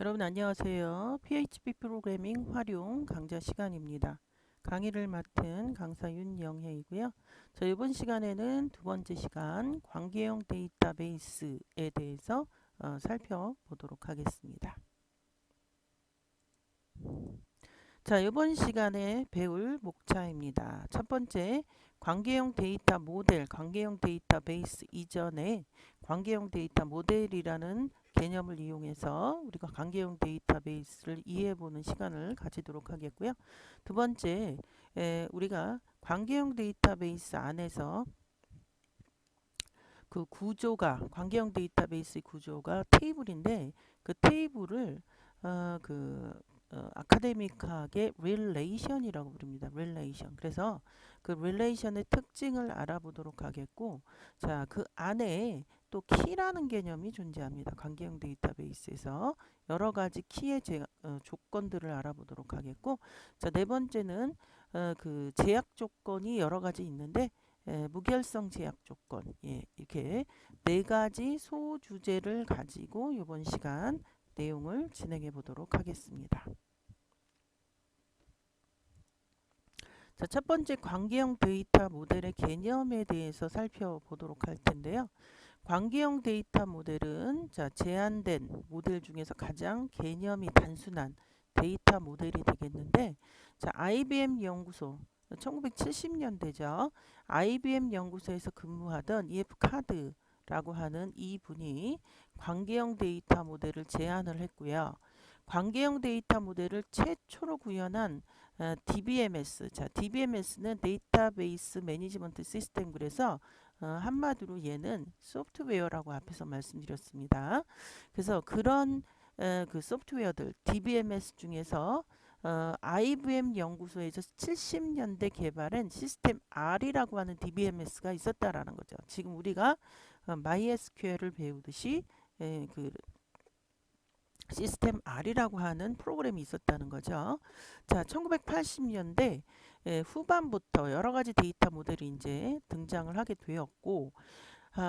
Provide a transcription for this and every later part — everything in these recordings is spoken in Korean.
여러분 안녕하세요. PHP 프로그래밍 활용 강좌 시간입니다. 강의를 맡은 강사 윤영혜이고요. 자, 이번 시간에는 두 번째 시간 관계형 데이터베이스에 대해서 살펴보도록 하겠습니다. 자, 이번 시간에 배울 목차입니다. 첫 번째, 관계형 데이터 모델, 관계형 데이터베이스 이전에 관계형 데이터 모델이라는 개념을 이용해서 우리가 관계형 데이터베이스를 이해해보는 시간을 가지도록 하겠고요. 두 번째, 우리가 관계형 데이터베이스 안에서 그 구조가, 관계형 데이터베이스 구조가 테이블인데 그 테이블을 아카데믹하게 릴레이션이라고 부릅니다. 릴레이션. 그래서 그 릴레이션의 특징을 알아보도록 하겠고, 자, 그 안에 또 키라는 개념이 존재합니다. 관계형 데이터베이스에서 여러 가지 키의 조건들을 알아보도록 하겠고, 자, 네 번째는 그 제약 조건이 여러 가지 있는데 무결성 제약 조건, 이렇게 네 가지 소주제를 가지고 이번 시간 내용을 진행해 보도록 하겠습니다. 자, 첫 번째 관계형 데이터 모델의 개념에 대해서 살펴보도록 할 텐데요. 관계형 데이터 모델은 제한된 모델 중에서 가장 개념이 단순한 데이터 모델이 되겠는데, IBM 연구소 1970년대죠. IBM 연구소에서 근무하던 EF 카드라고 하는 이 분이 관계형 데이터 모델을 제안을 했고요. 관계형 데이터 모델을 최초로 구현한 DBMS. 자, DBMS는 데이터베이스 매니지먼트 시스템. 그래서 한마디로 얘는 소프트웨어라고 앞에서 말씀드렸습니다. 그래서 그런 그 소프트웨어들 DBMS 중에서 IBM 연구소에서 70년대 개발한 시스템 R이라고 하는 DBMS가 있었다라는 거죠. 지금 우리가 MySQL을 배우듯이 그 시스템 R이라고 하는 프로그램이 있었다는 거죠. 자, 1980년대 후반부터 여러 가지 데이터 모델이 이제 등장을 하게 되었고,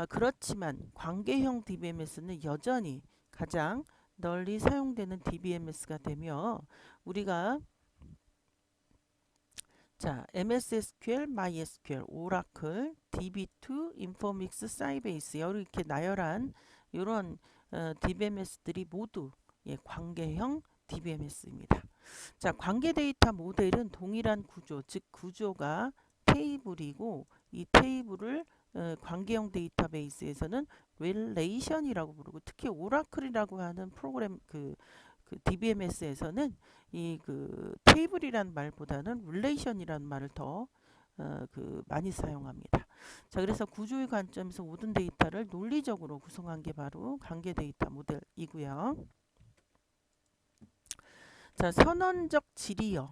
그렇지만 관계형 DBMS는 여전히 가장 널리 사용되는 DBMS가 되며 우리가 MS SQL, MySQL, 오라클, DB2, 인포믹스, 사이베이스 이렇게 나열한 이런 DBMS들이 모두 관계형 DBMS입니다. 자, 관계 데이터 모델은 동일한 구조, 즉 구조가 테이블이고 이 테이블을 관계형 데이터베이스에서는 릴레이션이라고 부르고 특히 오라클이라고 하는 프로그램 그 DBMS에서는 이 그 테이블이란 말보다는 릴레이션이라는 말을 더 많이 사용합니다. 자, 그래서 구조의 관점에서 모든 데이터를 논리적으로 구성한 게 바로 관계 데이터 모델이고요. 자, 선언적 지리어.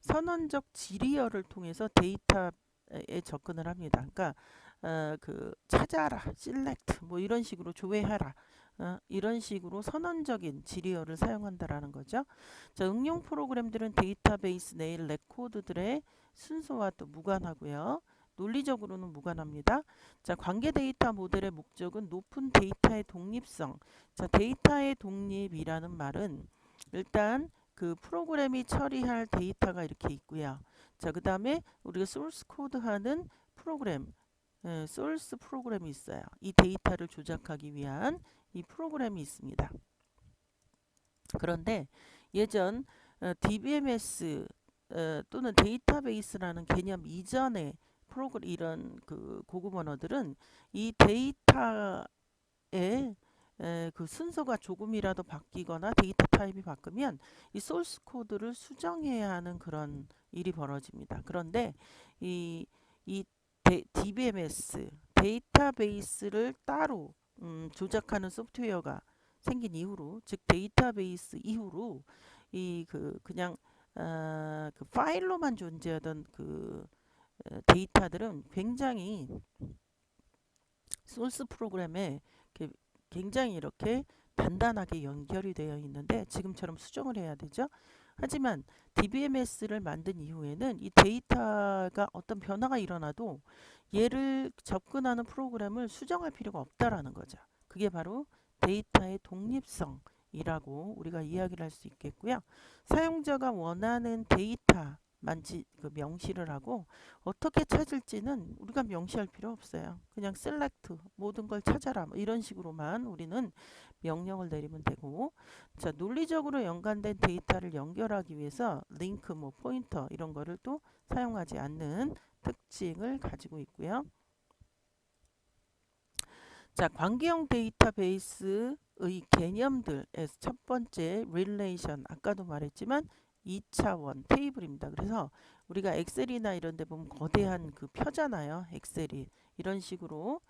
선언적 지리어를 통해서 데이터에 접근을 합니다. 그러니까 찾아라, select 뭐 이런 식으로 조회하라. 이런 식으로 선언적인 지리어를 사용한다라는 거죠. 자, 응용 프로그램들은 데이터베이스 내의 레코드들의 순서와 또 무관하고요. 논리적으로는 무관합니다. 자, 관계 데이터 모델의 목적은 높은 데이터의 독립성. 자, 데이터의 독립이라는 말은 일단 그 프로그램이 처리할 데이터가 이렇게 있고요. 자, 그 다음에 우리가 소스 코드 하는 프로그램, 소스 프로그램이 있어요. 이 데이터를 조작하기 위한 이 프로그램이 있습니다. 그런데 예전 DBMS 또는 데이터베이스라는 개념 이전의 프로그램 이런 그 고급 언어들은 이 데이터의 그 순서가 조금이라도 바뀌거나 데이터 타입이 바뀌면 이 소스 코드를 수정해야 하는 그런 일이 벌어집니다. 그런데 이 DBMS 데이터베이스를 따로 조작하는 소프트웨어가 생긴 이후로, 즉 데이터베이스 이후로 이 그냥 그 파일로만 존재하던 그 데이터들은 굉장히 소스 프로그램에 굉장히 이렇게 단단하게 연결이 되어 있는데 지금처럼 수정을 해야 되죠. 하지만 DBMS를 만든 이후에는 이 데이터가 어떤 변화가 일어나도 얘를 접근하는 프로그램을 수정할 필요가 없다라는 거죠. 그게 바로 데이터의 독립성이 이라고 우리가 이야기를 할 수 있겠고요. 사용자가 원하는 데이터 그 명시를 하고 어떻게 찾을지는 우리가 명시할 필요 없어요. 그냥 select 모든 걸 찾아라 뭐 이런 식으로만 우리는 명령을 내리면 되고, 자, 논리적으로 연관된 데이터를 연결하기 위해서 링크 뭐 포인터 이런 거를 또 사용하지 않는 특징을 가지고 있고요. 자, 관계형 데이터베이스의 개념들에서 첫 번째 relation, 아까도 말했지만 2차원 테이블입니다. 그래서 우리가 엑셀이나 이런 데 보면 거대한 그 표잖아요. 엑셀이 이런 식으로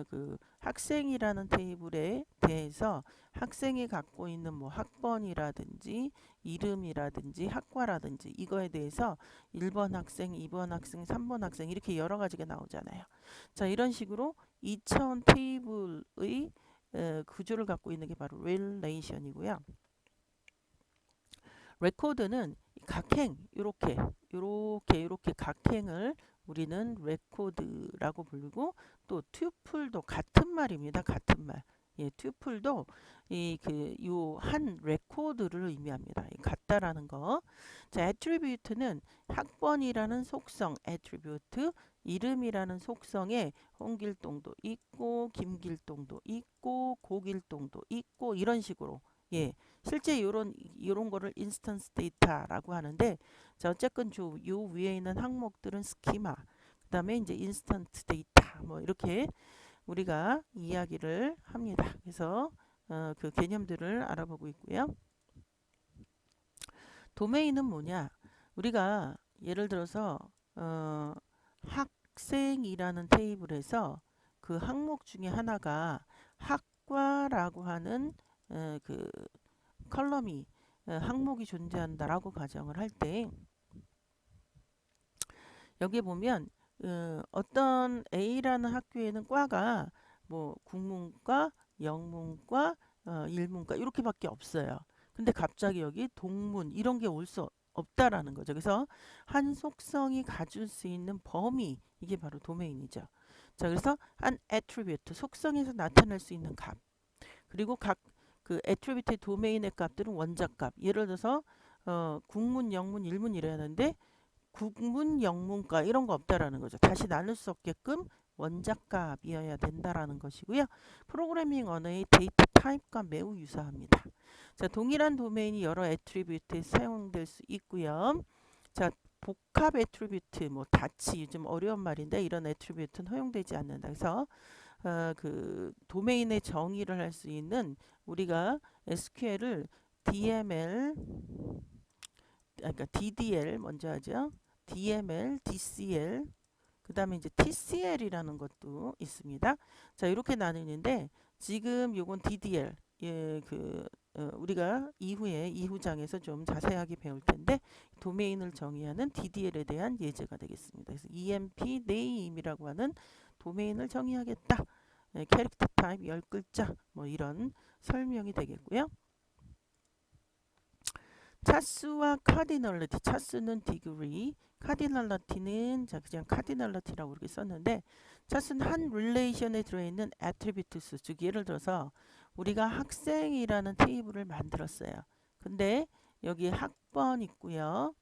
그 학생이라는 테이블에 대해서 학생이 갖고 있는 뭐 학번이라든지 이름이라든지 학과라든지 이거에 대해서 1번 학생, 2번 학생, 3번 학생 이렇게 여러 가지가 나오잖아요. 자, 이런 식으로 2차원 테이블의 구조를 갖고 있는 게 바로 릴레이션이고요. 레코드는 각행 요렇게 각행을 우리는 레코드라고 부르고, 또 튜플도 같은 말입니다. 같은 말. 예, 튜플도 이 그 요 한 레코드를 의미합니다. 같다라는 거. 자, 애트리뷰트는 학번이라는 속성 애트리뷰트, 이름이라는 속성에 홍길동도 있고 김길동도 있고 고길동도 있고 이런 식으로, 예, 실제 요런 거를 인스턴스 데이터라고 하는데, 자, 어쨌건 요 위에 있는 항목들은 스키마, 그다음에 이제 인스턴트 데이터 뭐 이렇게 우리가 이야기를 합니다. 그래서 그 개념들을 알아보고 있고요. 도메인은 뭐냐? 우리가 예를 들어서 학생이라는 테이블에서 그 항목 중에 하나가 학과라고 하는 그 컬럼이 항목이 존재한다라고 가정을 할 때, 여기 보면 어떤 A라는 학교에는 과가 뭐 국문과, 영문과, 일문과 이렇게밖에 없어요. 근데 갑자기 여기 동문 이런 게 올 수 없다라는 거죠. 그래서 한 속성이 가질 수 있는 범위, 이게 바로 도메인이죠. 자, 그래서 한 attribute 속성에서 나타낼 수 있는 값, 그리고 각 그 attribute의 도메인의 값들은 원자값. 예를 들어서 국문, 영문, 일문 이래야 하는데 국문, 영문과 이런 거 없다라는 거죠. 다시 나눌 수 없게끔 원자값이어야 된다라는 것이고요. 프로그래밍 언어의 데이터 타입과 매우 유사합니다. 자, 동일한 도메인이 여러 애트리뷰트에 사용될 수 있고요. 자, 복합 애트리뷰트, 뭐 다치, 좀 어려운 말인데 이런 애트리뷰트는 허용되지 않는다. 그래서 그 도메인의 정의를 할 수 있는, 우리가 SQL을 DML, 그러니까 DDL 먼저 하죠. DML, DCL, 그 다음에 이제 TCL이라는 것도 있습니다. 자, 이렇게 나누는데 지금 요건 DDL, 예, 우리가 이후 장에서 좀 자세하게 배울 텐데, 도메인을 정의하는 DDL에 대한 예제가 되겠습니다. 그래서 EMP name이라고 하는 도메인을 정의하겠다. 예, 캐릭터 타입 10글자 뭐 이런 설명이 되겠고요. 차수와 카디널리티, 차수는 디그리, 카디널리티는 자 그냥 카디널리티라고 이렇게 썼는데, 차수는 한 릴레이션에 들어있는 애트리뷰트 수, 즉 예를 들어서 우리가 학생이라는 테이블을 만들었어요. 근데 여기 학번 있고요.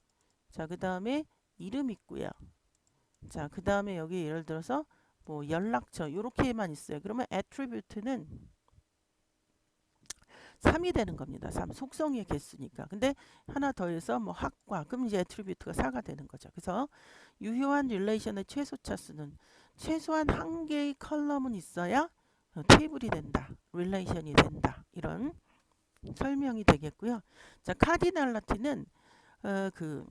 자, 그 다음에 이름 있고요. 자, 그 다음에 여기 예를 들어서 뭐 연락처 요렇게만 있어요. 그러면 애트리뷰트는 3이 되는 겁니다. 3 속성의 개수니까. 근데 하나 더해서 뭐 학과, 그럼 이제 애트리뷰트가 4가 되는 거죠. 그래서 유효한 릴레이션의 최소 차수는 최소한 한 개의 컬럼은 있어야 테이블이 된다, 릴레이션이 된다, 이런 설명이 되겠고요. 자, 카디널리티는 그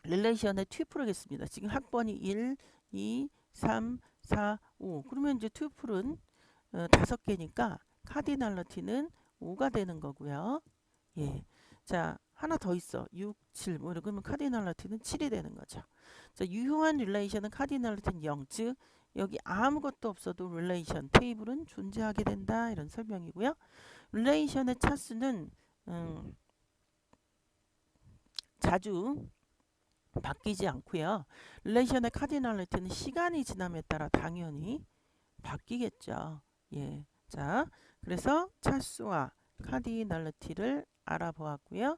릴레이션의 튜플이겠습니다. 지금 학번이 1, 2, 3, 4, 5. 그러면 이제 튜플은 5개니까 카디널리티는 5가 되는 거고요. 예. 자, 하나 더 있어. 6, 7. 뭐 그러면 카디널리티는 7이 되는 거죠. 자, 유효한 릴레이션은 카디널리티는 0. 즉 여기 아무것도 없어도 릴레이션 테이블은 존재하게 된다. 이런 설명이고요. 릴레이션의 차수는 자주 바뀌지 않고요. 릴레이션의 카디널리티는 시간이 지남에 따라 당연히 바뀌겠죠. 예. 자, 그래서 차수와 카디널리티를 알아보았고요.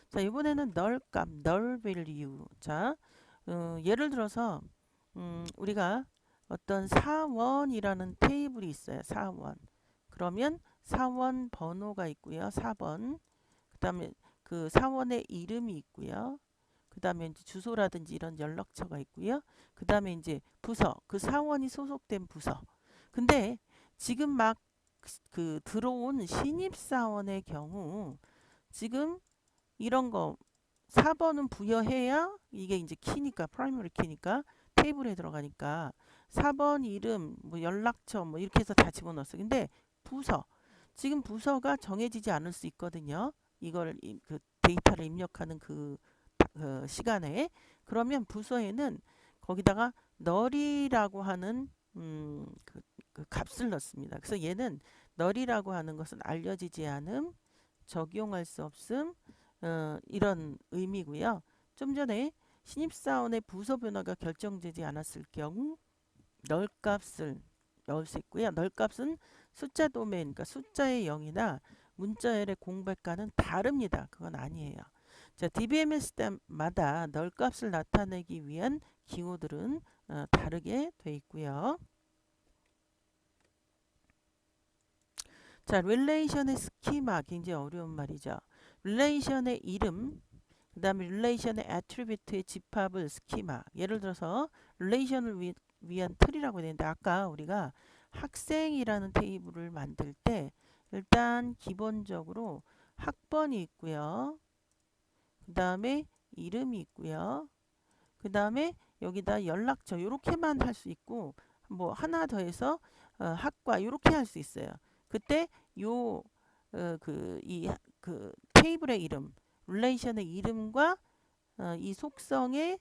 자, 이번에는 널 값, 널 밸류. 자, 예를 들어서 우리가 어떤 사원이라는 테이블이 있어요. 사원. 그러면 사원 번호가 있고요. 4번. 그다음에 그 사원의 이름이 있고요. 그다음에 이제 주소라든지 이런 연락처가 있고요. 그다음에 이제 부서, 그 사원이 소속된 부서. 근데 지금 막 그 들어온 신입사원의 경우 지금 이런 거 4번은 부여해야 이게 이제 키니까 프라이머리 키니까 테이블에 들어가니까 4번 이름 뭐 연락처 뭐 이렇게 해서 다 집어넣었어요. 근데 부서 지금 부서가 정해지지 않을 수 있거든요. 이걸 그 데이터를 입력하는 그 시간에 그러면 부서에는 거기다가 널이라고 하는 그 값을 넣습니다. 그래서 얘는 널이라고 하는 것은 알려지지 않음, 적용할 수 없음, 이런 의미고요. 좀 전에 신입사원의 부서 변화가 결정되지 않았을 경우 널 값을 넣을 수 있고요. 널 값은 숫자 도메인, 그러니까 숫자의 0이나 문자열의 공백과는 다릅니다. 그건 아니에요. 자, DBMS 때마다 널 값을 나타내기 위한 기호들은 다르게 돼 있고요. 자, 릴레이션의 스키마 굉장히 어려운 말이죠. 릴레이션의 이름, 그 다음에 릴레이션의 애트리뷰트의 집합을 스키마. 예를 들어서 릴레이션을 위한 틀이라고 되는데 아까 우리가 학생이라는 테이블을 만들 때 일단 기본적으로 학번이 있고요. 그 다음에 이름이 있고요. 그 다음에 여기다 연락처 이렇게만 할 수 있고 뭐 하나 더해서 학과 이렇게 할 수 있어요. 그때 요 그 테이블의 이름, 릴레이션의 이름과 이 속성의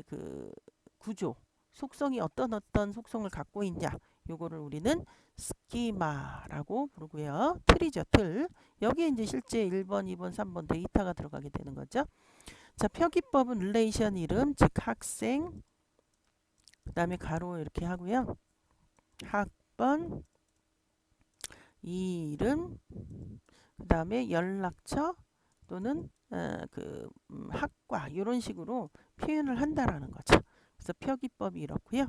그 구조, 속성이 어떤 속성을 갖고 있냐, 요거를 우리는 스키마라고 부르고요. 틀이죠, 틀. 여기에 이제 실제 1번, 2번, 3번 데이터가 들어가게 되는 거죠. 자, 표기법은 릴레이션 이름, 즉 학생, 그 다음에 가로 이렇게 하고요. 학번, 이름, 그 다음에 연락처 또는 학과 이런 식으로 표현을 한다라는 거죠. 그래서 표기법이 이렇고요.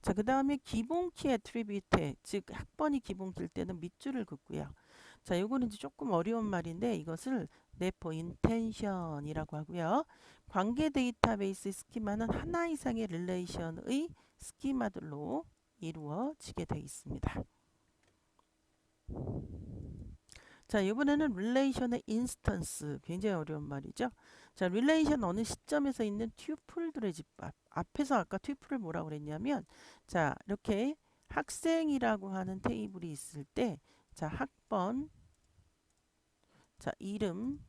자, 그 다음에 기본키 애트리뷰트, 즉 학번이 기본키일 때는 밑줄을 긋고요. 자, 요거는 이제 조금 어려운 말인데 이것을 네포 인텐션이라고 하고요. 관계 데이터베이스 스키마는 하나 이상의 릴레이션의 스키마들로 이루어지게 되어 있습니다. 자, 이번에는 릴레이션의 인스턴스. 굉장히 어려운 말이죠. 자, 릴레이션 어느 시점에서 있는 튜플들의 집합. 앞에서 아까 튜플을 뭐라고 그랬냐면, 자, 이렇게 학생이라고 하는 테이블이 있을 때, 자, 학번, 자, 이름,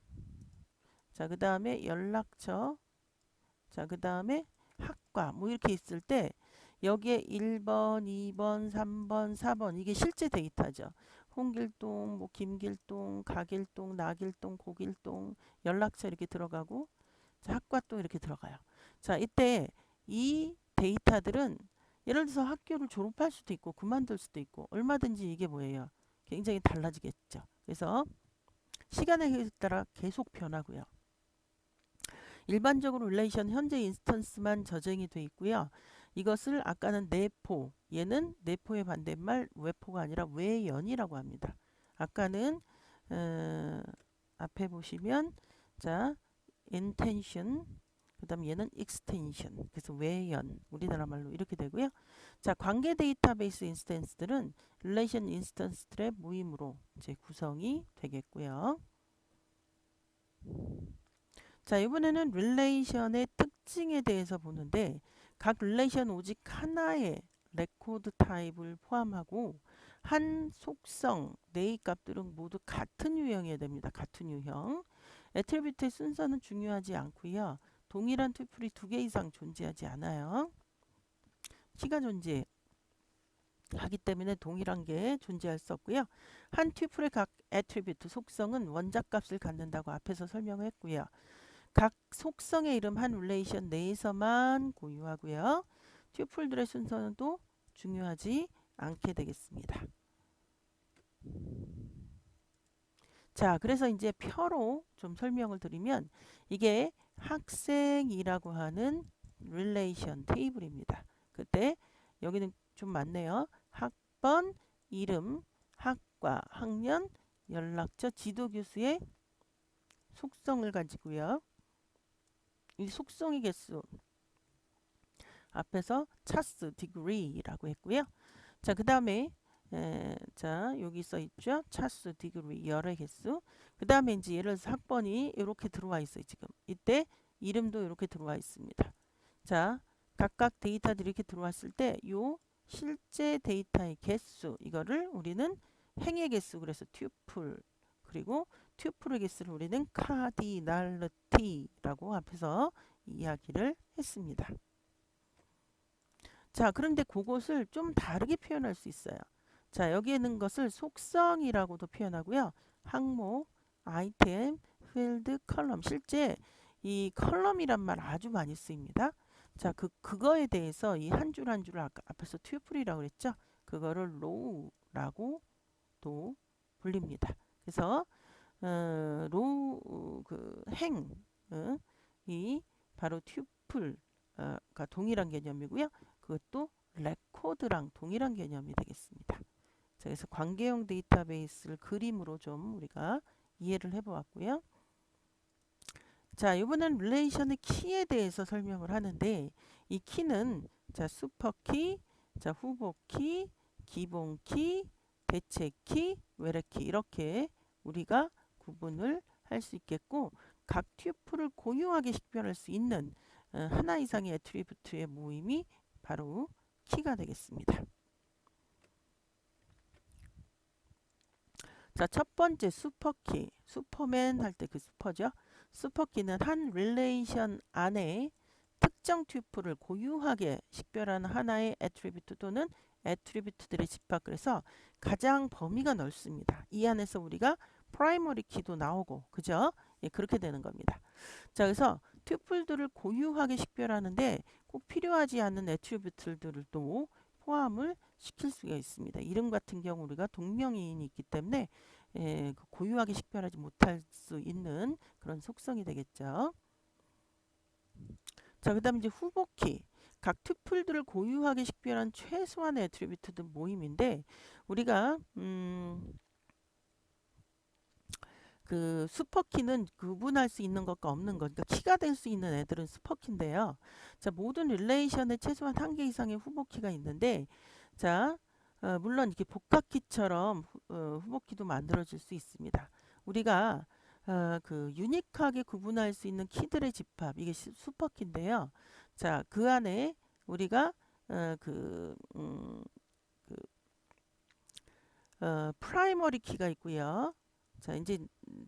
자, 그 다음에 연락처, 자, 그 다음에 학과, 뭐 이렇게 있을 때, 여기에 1번, 2번, 3번, 4번, 이게 실제 데이터죠. 홍길동, 뭐 김길동, 가길동, 나길동, 고길동, 연락처 이렇게 들어가고, 자, 학과 또 이렇게 들어가요. 자, 이때 이 데이터들은 예를 들어서 학교를 졸업할 수도 있고 그만둘 수도 있고 얼마든지 이게 뭐예요? 굉장히 달라지겠죠. 그래서 시간에 따라 계속 변하고요. 일반적으로 릴레이션 현재 인스턴스만 저장이 돼 있고요. 이것을 아까는 내포, 얘는 내포의 반대말 외포가 아니라 외연이라고 합니다. 아까는 앞에 보시면 자 intention, 그다음 얘는 extension, 그래서 외연, 우리나라 말로 이렇게 되고요. 자, 관계 데이터베이스 인스턴스들은 릴레이션 인스턴스들의 모임으로 이제 구성이 되겠고요. 자, 이번에는 릴레이션의 특징에 대해서 보는데 각 릴레이션 오직 하나의 레코드 타입을 포함하고 한 속성, 네이 값들은 모두 같은 유형이어야 됩니다. 같은 유형. 애트리뷰트의 순서는 중요하지 않고요. 동일한 튜플이 2개 이상 존재하지 않아요. 키가 존재하기 때문에 동일한 게 존재할 수 없고요. 한 튜플의 각 애트리뷰트 속성은 원작 값을 갖는다고 앞에서 설명했고요. 각 속성의 이름 한 릴레이션 내에서만 고유하고요. 튜플들의 순서는 또 중요하지 않게 되겠습니다. 자, 그래서 이제 표로 좀 설명을 드리면 이게 학생이라고 하는 릴레이션 테이블입니다. 그때 여기는 좀 많네요. 학번, 이름, 학과, 학년, 연락처, 지도교수의 속성을 가지고요. 이 속성의 개수 앞에서 차스, degree라고 했고요. 자, 그 다음에 자, 여기 써 있죠. 차수, 디그리, 열의 개수. 그 다음에 이제 예를 들어서 학번이 이렇게 들어와 있어요. 지금 이때 이름도 이렇게 들어와 있습니다. 자, 각각 데이터들이 이렇게 들어왔을 때 요 실제 데이터의 개수 이거를 우리는 행의 개수 그래서 튜플 그리고 튜플의 개수를 우리는 카디널리티라고 앞에서 이야기를 했습니다. 자, 그런데 그것을 좀 다르게 표현할 수 있어요. 자, 여기에 있는 것을 속성이라고도 표현하고요. 항목, 아이템, 필드, 컬럼. 실제 이 컬럼이란 말 아주 많이 쓰입니다. 자, 그거에 대해서 이 한 줄 한 줄을 아까 앞에서 튜플이라고 그랬죠. 그거를 로우라고도 불립니다. 그래서 로우 그 행, 이 바로 튜플과 동일한 개념이고요. 그것도 레코드랑 동일한 개념이 되겠습니다. 자, 그래서 관계형 데이터베이스를 그림으로 좀 우리가 이해를 해보았고요. 자, 이번엔 릴레이션의 키에 대해서 설명을 하는데 이 키는 자, 슈퍼키, 자, 후보키, 기본키, 대체키, 외래키 이렇게 우리가 구분을 할 수 있겠고 각 튜플을 고유하게 식별할 수 있는 하나 이상의 애트리뷰트의 모임이 바로 키가 되겠습니다. 자, 첫 번째 슈퍼키, 슈퍼맨 할 때 그 슈퍼죠. 슈퍼키는 한 릴레이션 안에 특정 튜플을 고유하게 식별하는 하나의 애트리뷰트 또는 애트리뷰트들의 집합 그래서 가장 범위가 넓습니다. 이 안에서 우리가 프라이머리 키도 나오고 그죠? 예, 그렇게 되는 겁니다. 자, 그래서 튜플들을 고유하게 식별하는데 꼭 필요하지 않는 애트리뷰트들을 또 포함을 시킬 수가 있습니다. 이름 같은 경우 우리가 동명이인이 있기 때문에 고유하게 식별하지 못할 수 있는 그런 속성이 되겠죠. 자, 그 다음에 이제 후보키. 각 튜플들을 고유하게 식별한 최소한의 애트리뷰트들 모임인데 우리가 그 슈퍼키는 구분할 수 있는 것과 없는 것, 그러니까 키가 될 수 있는 애들은 슈퍼키인데요. 자, 모든 릴레이션에 최소한 한 개 이상의 후보키가 있는데, 자, 물론 이렇게 복합키처럼 후보키도 만들어질 수 있습니다. 우리가 그 유니크하게 구분할 수 있는 키들의 집합, 이게 슈퍼키인데요. 자, 그 안에 우리가 프라이머리 키가 있고요. 자, 이제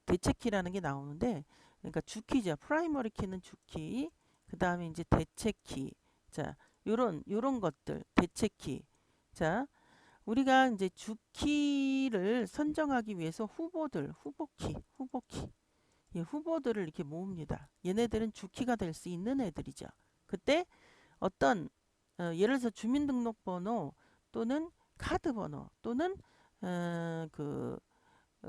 대체키라는 게 나오는데, 그러니까 주키죠. 프라이머리 키는 주키, 그 다음에 이제 대체키. 자, 요런 것들, 대체키. 자, 우리가 이제 주키를 선정하기 위해서 후보키. 예, 후보들을 이렇게 모읍니다. 얘네들은 주키가 될 수 있는 애들이죠. 그때 어떤, 예를 들어서 주민등록번호 또는 카드번호 또는 그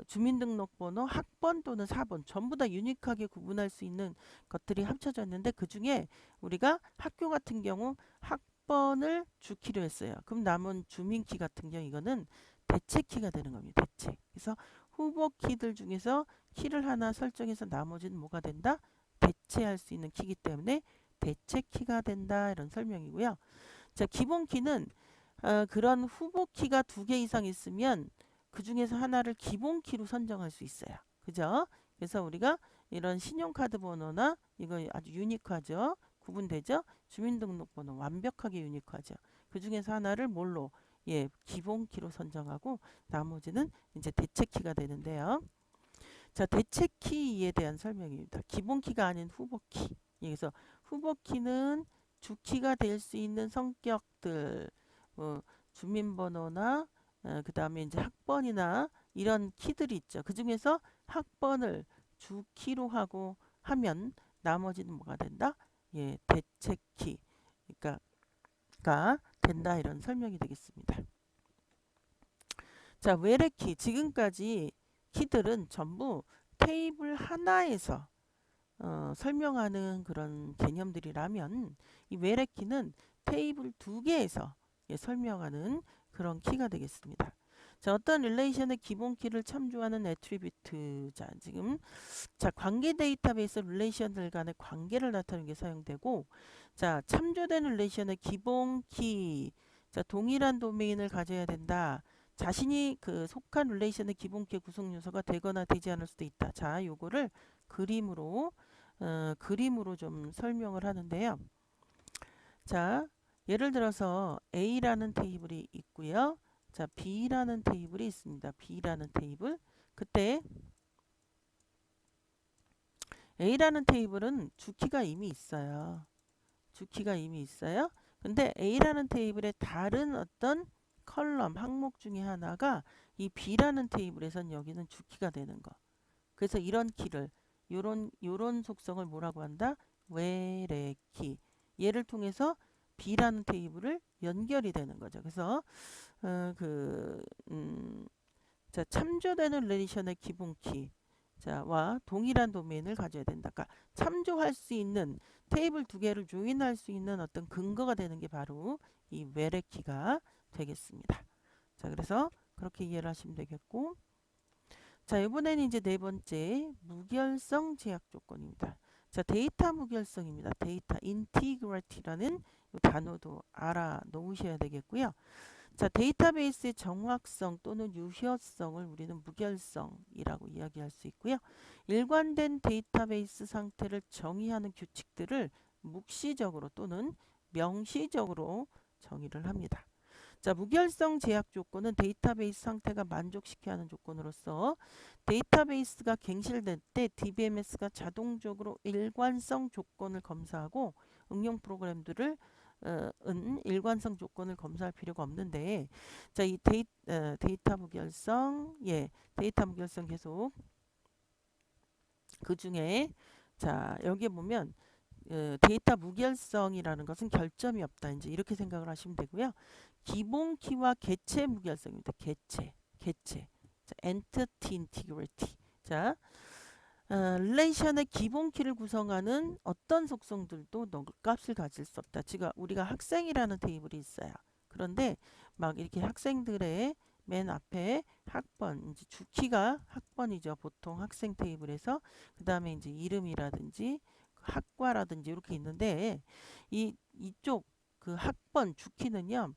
주민등록번호, 학번 또는 사번 전부 다 유니크하게 구분할 수 있는 것들이 합쳐져 있는데 그 중에 우리가 학교 같은 경우 학번을 주키로 했어요. 그럼 남은 주민키 같은 경우 이거는 대체키가 되는 겁니다. 대체. 그래서 후보 키들 중에서 키를 하나 설정해서 나머지는 뭐가 된다? 대체할 수 있는 키이기 때문에 대체키가 된다 이런 설명이고요. 자, 기본 키는 그런 후보 키가 2개 이상 있으면 그 중에서 하나를 기본 키로 선정할 수 있어요. 그죠? 그래서 우리가 이런 신용카드 번호나 이거 아주 유니크하죠. 구분되죠? 주민등록번호 완벽하게 유니크하죠. 그 중에서 하나를 뭘로? 예, 기본 키로 선정하고 나머지는 이제 대체 키가 되는데요. 자, 대체 키에 대한 설명입니다. 기본 키가 아닌 후보 키. 그래서 후보 키는 주키가 될 수 있는 성격들, 주민번호나 그 다음에 이제 학번이나 이런 키들이 있죠. 그 중에서 학번을 주키로 하고 하면 나머지는 뭐가 된다? 예, 대체키. 그러니까 된다 이런 설명이 되겠습니다. 자, 외래키. 지금까지 키들은 전부 테이블 하나에서 설명하는 그런 개념들이라면 이 외래 키는 테이블 두 개에서 설명하는 그런 키가 되겠습니다. 자, 어떤 릴레이션의 기본 키를 참조하는 애트리뷰트. 자, 지금 관계 데이터베이스 릴레이션들 간의 관계를 나타내는 게 사용되고, 자, 참조되는 릴레이션의 기본 키. 자, 동일한 도메인을 가져야 된다. 자신이 그 속한 릴레이션의 기본 키의 구성 요소가 되거나 되지 않을 수도 있다. 자, 요거를 그림으로 좀 설명을 하는데요. 자, 예를 들어서 A라는 테이블이 있고요. 자, B라는 테이블이 있습니다. B라는 테이블. 그때 A라는 테이블은 주키가 이미 있어요. 주키가 이미 있어요. 근데 A라는 테이블의 다른 어떤 컬럼, 항목 중에 하나가 이 B라는 테이블에선 여기는 주키가 되는 거. 그래서 이런 키를, 요런 속성을 뭐라고 한다? 외래키. 얘를 통해서 B라는 테이블을 연결이 되는 거죠. 그래서 어, 그, 음, 자, 참조되는 릴레이션의 기본키. 와 동일한 도메인을 가져야 된다. 그러니까 참조할 수 있는 테이블 두 개를 조인할 수 있는 어떤 근거가 되는 게 바로 이 외래키가 되겠습니다. 자, 그래서 그렇게 이해를 하시면 되겠고, 자, 이번에는 이제 네 번째 무결성 제약 조건입니다. 자, 데이터 무결성입니다. 데이터 인티그리티라는 단어도 알아 놓으셔야 되겠고요. 자, 데이터베이스의 정확성 또는 유효성을 우리는 무결성이라고 이야기할 수 있고요. 일관된 데이터베이스 상태를 정의하는 규칙들을 묵시적으로 또는 명시적으로 정의를 합니다. 자, 무결성 제약 조건은 데이터베이스 상태가 만족시켜야 하는 조건으로서 데이터베이스가 갱실될 때 DBMS가 자동적으로 일관성 조건을 검사하고 응용 프로그램들을 일관성 조건을 검사할 필요가 없는데, 자, 이 데이터 무결성, 데이터 무결성 계속 그 중에, 자, 여기에 보면 데이터 무결성이라는 것은 결점이 없다. 이제 이렇게 생각을 하시면 되고요. 기본 키와 개체 무결성입니다. 개체. 자, entity integrity. 자, 릴레이션의 기본 키를 구성하는 어떤 속성들도 값을 가질 수 없다. 지금 우리가 학생이라는 테이블이 있어요. 그런데 막 이렇게 학생들의 맨 앞에 학번, 이제 주키가 학번이죠. 보통 학생 테이블에서 그 다음에 이제 이름이라든지 학과라든지 이렇게 있는데 이쪽 그 학번 주키는요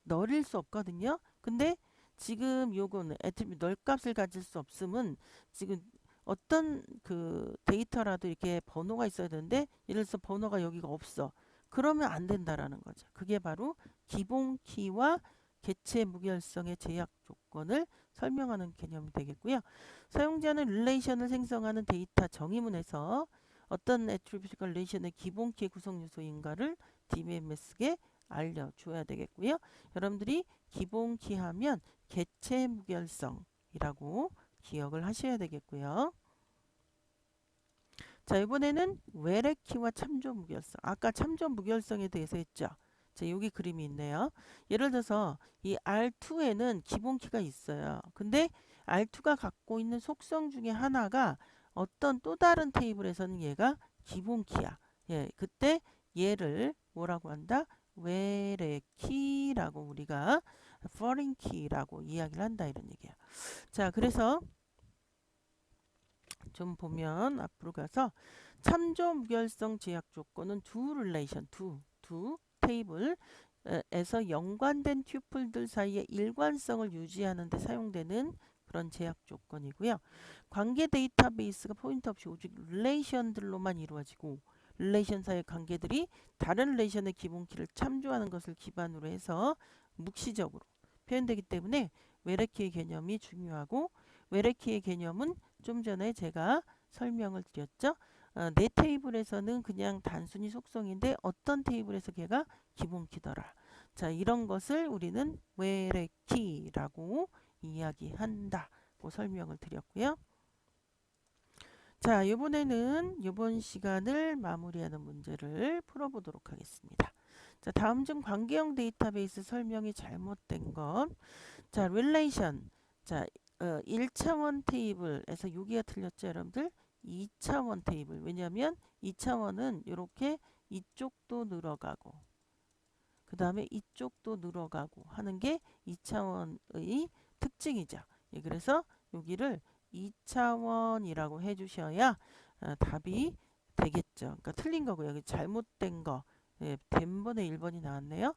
넣을 수 없거든요. 근데 지금 요거는 애트리뷰트 널 값을 가질 수 없음은 지금 어떤 그 데이터라도 이렇게 번호가 있어야 되는데 예를 들어서 번호가 여기가 없어. 그러면 안 된다라는 거죠. 그게 바로 기본 키와 개체 무결성의 제약 조건을 설명하는 개념이 되겠고요. 사용자는 릴레이션을 생성하는 데이터 정의문에서 어떤 애트리뷰트가 릴레이션의 기본 키의 구성 요소인가를 DBMS에 알려줘야 되겠고요. 여러분들이 기본 키 하면 개체 무결성이라고 기억을 하셔야 되겠고요. 자, 이번에는 외래키와 참조 무결성. 아까 참조 무결성에 대해서 했죠. 자, 여기 그림이 있네요. 예를 들어서 이 R2에는 기본키가 있어요. 근데 R2가 갖고 있는 속성 중에 하나가 어떤 또 다른 테이블에서는 얘가 기본키야. 그때 얘를 뭐라고 한다? 외래키라고 우리가 foreign key라고 이야기를 한다 이런 얘기야. 자, 그래서 좀 보면 앞으로 가서 참조 무결성 제약 조건은 두 릴레이션, 두 테이블에서 연관된 튜플들 사이의 일관성을 유지하는 데 사용되는 그런 제약 조건이고요. 관계 데이터베이스가 포인트 없이 오직 릴레이션들로만 이루어지고 릴레이션 사이의 관계들이 다른 릴레이션의 기본키를 참조하는 것을 기반으로 해서 묵시적으로 표현되기 때문에 외래키의 개념이 중요하고 외래키의 개념은 좀 전에 제가 설명을 드렸죠. 내 테이블에서는 그냥 단순히 속성인데 어떤 테이블에서 걔가 기본키더라. 자, 이런 것을 우리는 외래키라고 이야기한다고 설명을 드렸고요. 자, 이번에는 이번 시간을 마무리하는 문제를 풀어보도록 하겠습니다. 자, 다음 중 관계형 데이터베이스 설명이 잘못된 것. 자, 릴레이션. 자, 1차원 테이블에서 여기가 틀렸죠, 여러분들? 2차원 테이블. 왜냐하면 2차원은 이렇게 이쪽도 늘어가고 그 다음에 이쪽도 늘어가고 하는 게 2차원의 특징이죠. 예, 그래서 여기를 2차원이라고 해주셔야 답이 되겠죠. 그러니까 틀린 거고요. 여기 잘못된 거. 예, 된 번에 1번이 나왔네요.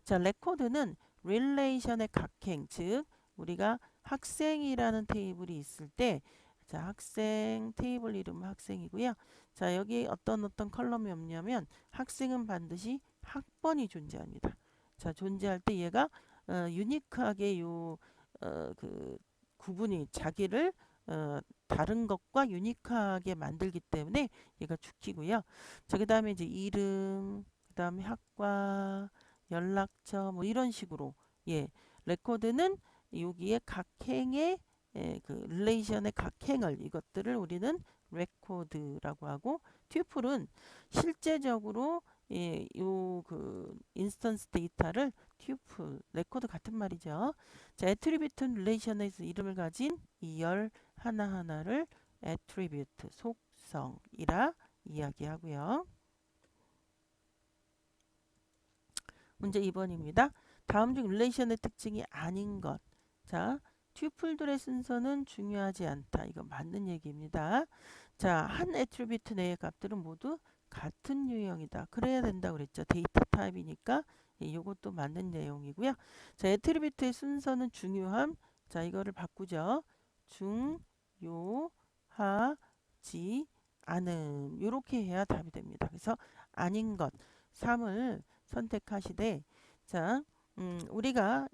자, 레코드는 릴레이션의 각행, 즉 우리가 학생이라는 테이블이 있을 때, 자, 학생 테이블 이름은 학생이고요. 자, 여기 어떤 컬럼이 없냐면 학생은 반드시 학번이 존재합니다. 자, 존재할 때 얘가 유니크하게 그 구분이 자기를 다른 것과 유니크하게 만들기 때문에 얘가 주키고요. 자, 그 다음에 이제 이름, 그 다음에 학과, 연락처 뭐 이런 식으로 예, 레코드는 여기에 각행의 그 릴레이션의 각행을 이것들을 우리는 레코드라고 하고 튜플은 실제적으로 예, 요 그 인스턴스 데이터를 튜플, 레코드 같은 말이죠. 자, 애트리뷰트는 릴레이션에서 이름을 가진 이 열 하나하나를 애트리뷰트, 속성이라 이야기하고요. 문제 2번입니다. 다음 중 릴레이션의 특징이 아닌 것. 자, 튜플들의 순서는 중요하지 않다. 이거 맞는 얘기입니다. 자, 한 애트리뷰트 내의 값들은 모두 같은 유형이다. 그래야 된다고 그랬죠. 데이터 타입이니까 이것도 맞는 내용이고요. 자, 애트리뷰트의 순서는 중요함. 자, 이거를 바꾸죠. 중요하지 않음. 이렇게 해야 답이 됩니다. 그래서 아닌 것 3을 선택하시되 자, 우리가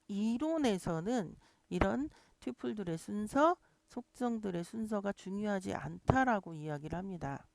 이론에서는 이런 튜플들의 순서, 속성들의 순서가 중요하지 않다라고 이야기를 합니다.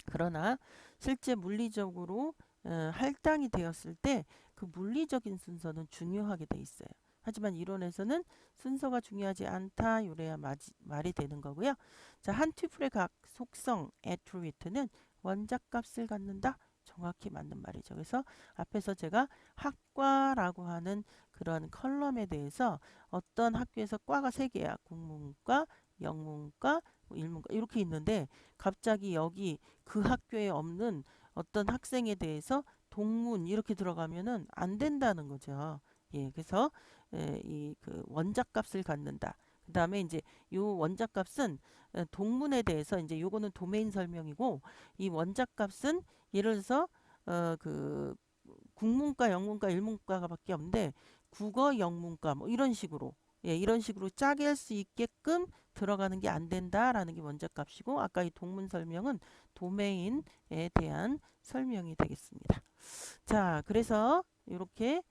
그러나 실제 물리적으로 할당이 되었을 때 그 물리적인 순서는 중요하게 돼 있어요. 하지만 이론에서는 순서가 중요하지 않다 요래야 말이 되는 거고요. 자, 한 튜플의 각 속성 애트리뷰트는 원작값을 갖는다. 정확히 맞는 말이죠. 그래서 앞에서 제가 학과라고 하는 그런 컬럼에 대해서 어떤 학교에서 과가 3개야. 국문과, 영문과, 일문과 이렇게 있는데 갑자기 여기 그 학교에 없는 어떤 학생에 대해서 동문 이렇게 들어가면은 안 된다는 거죠. 예, 그래서 이 그 원작값을 갖는다. 그 다음에 이제 요 원작값은 동문에 대해서 이제 요거는 도메인 설명이고 이 원작값은 예를 들어서 그 국문과, 영문과, 일문과가밖에 없는데 국어, 영문과 뭐 이런 식으로 예, 이런 식으로 짜게 할 수 있게끔 들어가는 게 안 된다라는 게 원작값이고 아까 이 동문 설명은 도메인에 대한 설명이 되겠습니다. 자, 그래서 이렇게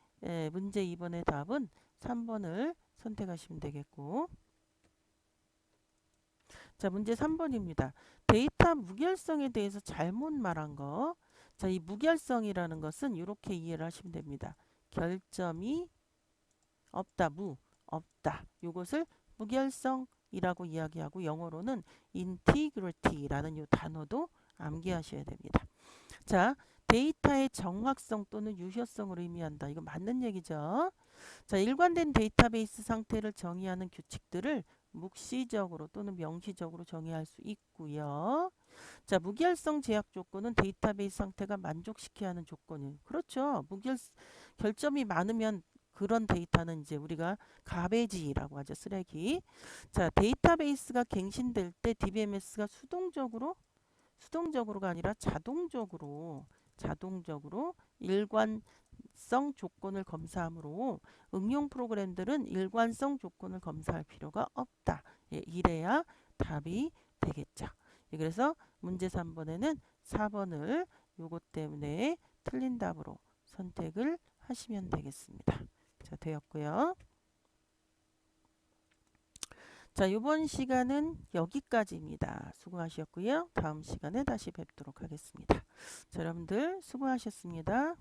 문제 2번의 답은 3번을 선택하시면 되겠고 자, 문제 3번입니다. 데이터 무결성에 대해서 잘못 말한 거. 자, 이 무결성이라는 것은 이렇게 이해를 하시면 됩니다. 결점이 없다, 없다. 이것을 무결성이라고 이야기하고 영어로는 integrity라는 이 단어도 암기하셔야 됩니다. 자, 데이터의 정확성 또는 유효성을 의미한다. 이거 맞는 얘기죠. 자, 일관된 데이터베이스 상태를 정의하는 규칙들을 묵시적으로 또는 명시적으로 정의할 수 있고요. 자, 무결성 제약 조건은 데이터베이스 상태가 만족시켜야 하는 조건이에요. 그렇죠. 결점이 많으면 그런 데이터는 이제 우리가 가베지라고 하죠. 쓰레기. 자, 데이터베이스가 갱신될 때 DBMS가 수동적으로가 아니라 자동적으로 일관성 조건을 검사하므로 응용 프로그램들은 일관성 조건을 검사할 필요가 없다. 예, 이래야 답이 되겠죠. 예, 그래서 문제 3번에는 4번을 요것 때문에 틀린 답으로 선택을 하시면 되겠습니다. 자, 되었고요. 자, 이번 시간은 여기까지입니다. 수고하셨고요. 다음 시간에 다시 뵙도록 하겠습니다. 자, 여러분들 수고하셨습니다.